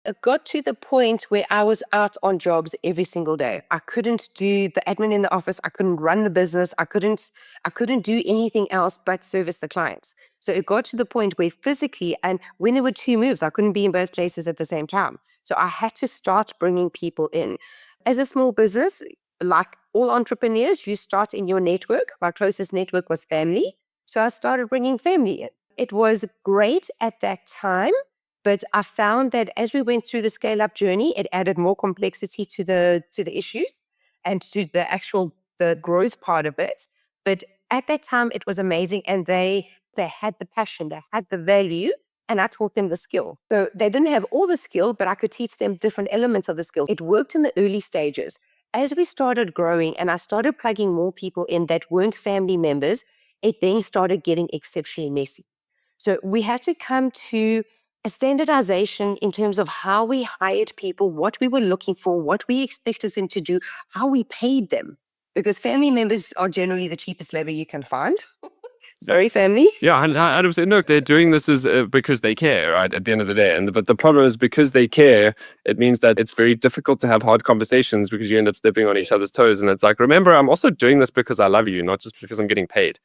it got to the point where I was out on jobs every single day. I couldn't do the admin in the office. I couldn't run the business. I couldn't do anything else but service the clients. So it got to the point where physically, and when there were two moves, I couldn't be in both places at the same time. So I had to start bringing people in. As a small business, like all entrepreneurs, you start in your network. My closest network was family. So I started bringing family in. It was great at that time, but I found that as we went through the scale up journey, it added more complexity to the issues and to the growth part of it. But at that time, it was amazing, and they had the passion, they had the value, and I taught them the skill. So they didn't have all the skill, but I could teach them different elements of the skill. It worked in the early stages. As we started growing and I started plugging more people in that weren't family members, it then started getting exceptionally messy. So we had to come to a standardization in terms of how we hired people, what we were looking for, what we expected them to do, how we paid them. Because family members are generally the cheapest labor you can find. Very family. Yeah, 100%. No, they're doing this because they care, right? At the end of the day, but the problem is because they care, it means that it's very difficult to have hard conversations because you end up stepping on each other's toes. And it's like, remember, I'm also doing this because I love you, not just because I'm getting paid.